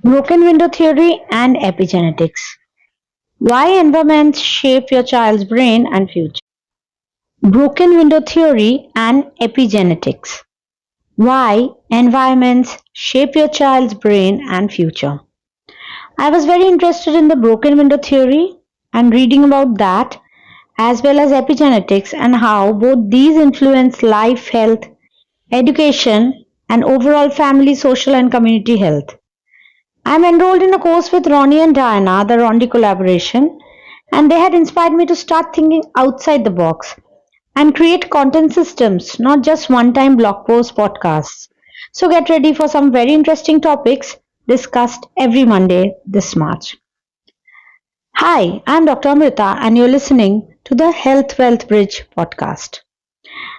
Broken window theory and epigenetics. Why environments shape your child's brain and future. Broken window theory and epigenetics. Why environments shape your child's brain and future. I was very interested in the broken window theory and reading about that as well as epigenetics and how both these influence life, health, education, and overall family, social, and community health. I'm enrolled in a course with Ronnie and Diana, the Rondi collaboration, and they had inspired me to start thinking outside the box and create content systems, not just one time blog post podcasts. So get ready for some very interesting topics discussed every Monday this March. Hi, I'm Dr. Amrita, and you're listening to the Healthwealthbridge podcast.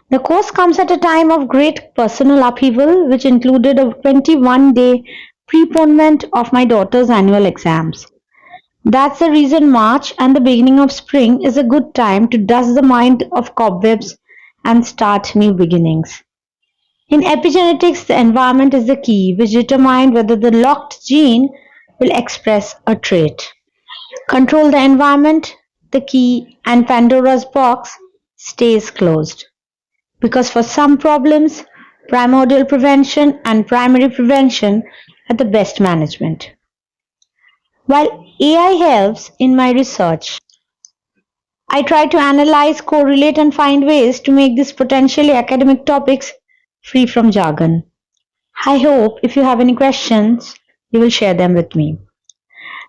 The course comes at a time of great personal upheaval, which included a 21-day preponement of my daughter's annual exams. That's the reason March and the beginning of spring is a good time to dust the mind of cobwebs and start new beginnings. In epigenetics, the environment is the key, which determines whether the locked gene will express a trait. Control the environment, the key, and Pandora's box stays closed. Because for some problems, primordial prevention and primary prevention are the best management. While AI helps in my research, I try to analyze, correlate, and find ways to make these potentially academic topics free from jargon. I hope if you have any questions, you will share them with me.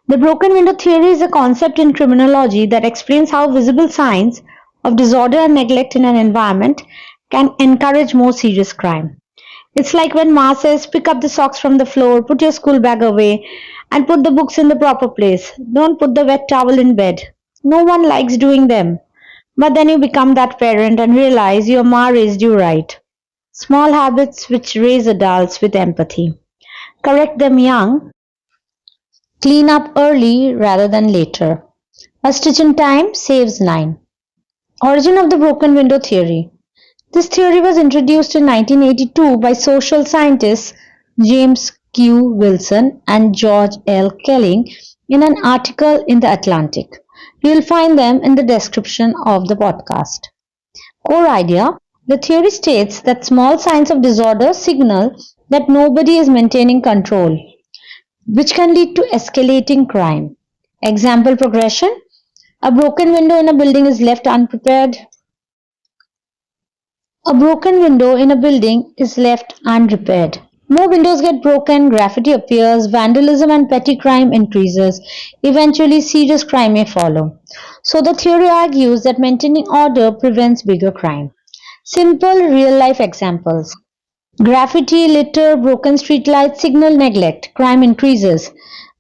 The broken window theory is a concept in criminology that explains how visible signs of disorder and neglect in an environment can encourage more serious crime. It's like when Ma says, pick up the socks from the floor, put your school bag away, and put the books in the proper place. Don't put the wet towel in bed. No one likes doing them. But then you become that parent and realize your Ma raised you right. Small habits which raise adults with empathy. Correct them young, clean up early rather than later. A stitch in time saves nine. Origin of the broken window theory. This theory was introduced in 1982 by social scientists James Q. Wilson and George L. Kelling in an article in The Atlantic. You will find them in the description of the podcast. Core idea. The theory states that small signs of disorder signal that nobody is maintaining control, which can lead to escalating crime. Example progression. A broken window in a building is left unprepared. A broken window in a building is left unrepaired. More windows get broken, graffiti appears, vandalism and petty crime increases. Eventually, serious crime may follow. So the theory argues that maintaining order prevents bigger crime. Simple real-life examples. Graffiti, litter, broken streetlights signal neglect. Crime increases.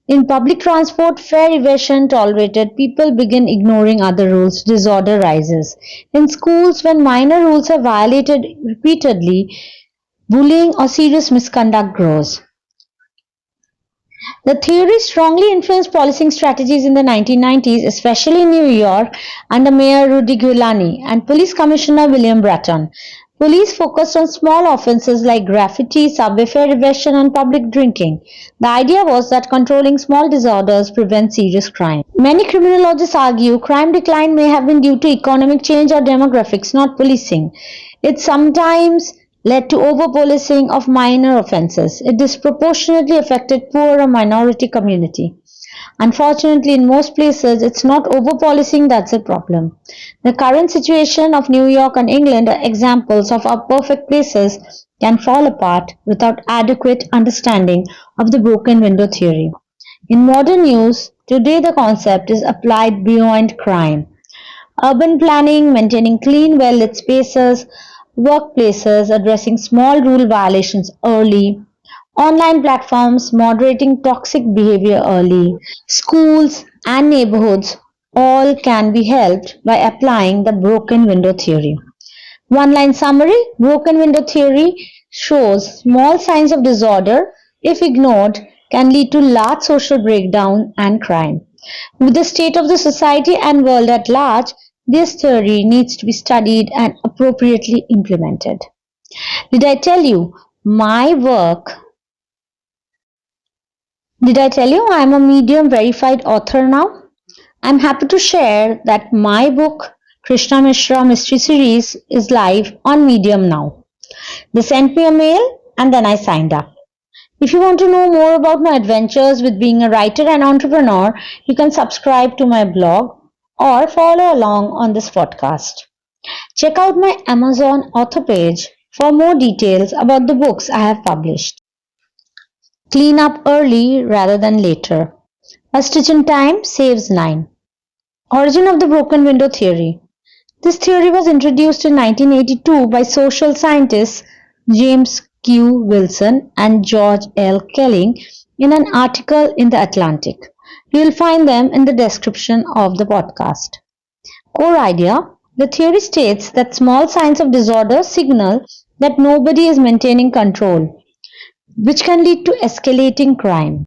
In public transport, fare evasion tolerated, people begin ignoring other rules, disorder rises. In schools, when minor rules are violated repeatedly, bullying or serious misconduct grows. The theory strongly influenced policing strategies in the 1990s, especially in New York under Mayor Rudy Giuliani and Police Commissioner William Bratton. Police focused on small offenses like graffiti, subway fare evasion, and public drinking. The idea was that controlling small disorders prevents serious crime. Many criminologists argue crime decline may have been due to economic change or demographics, not policing. It sometimes led to over-policing of minor offences. It disproportionately affected poor or minority community. Unfortunately, in most places, it's not over-policing that's the problem. The current situation of New York and England are examples of how perfect places can fall apart without adequate understanding of the broken window theory. In modern use, today the concept is applied beyond crime. Urban planning, maintaining clean, well-lit spaces, workplaces, addressing small rule violations early, online platforms, moderating toxic behavior early, schools and neighborhoods all can be helped by applying the broken window theory. One line summary. Broken window theory shows small signs of disorder, if ignored, can lead to large social breakdown and crime. With the state of the society and world at large, this theory needs to be studied and appropriately implemented. Did I tell you my work Did I tell you I'm a Medium verified author now? I'm happy to share that my book, Krishna Mishra Mystery Series, is live on Medium now. They sent me a mail and then I signed up. If you want to know more about my adventures with being a writer and entrepreneur, you can subscribe to my blog or follow along on this podcast. Check out my Amazon author page for more details about the books I have published. Clean up early rather than later. A stitch in time saves nine. Origin of the broken window theory. This theory was introduced in 1982 by social scientists James Q. Wilson and George L. Kelling in an article in The Atlantic. You will find them in the description of the podcast. Core idea: the theory states that small signs of disorder signal that nobody is maintaining control, which can lead to escalating crime.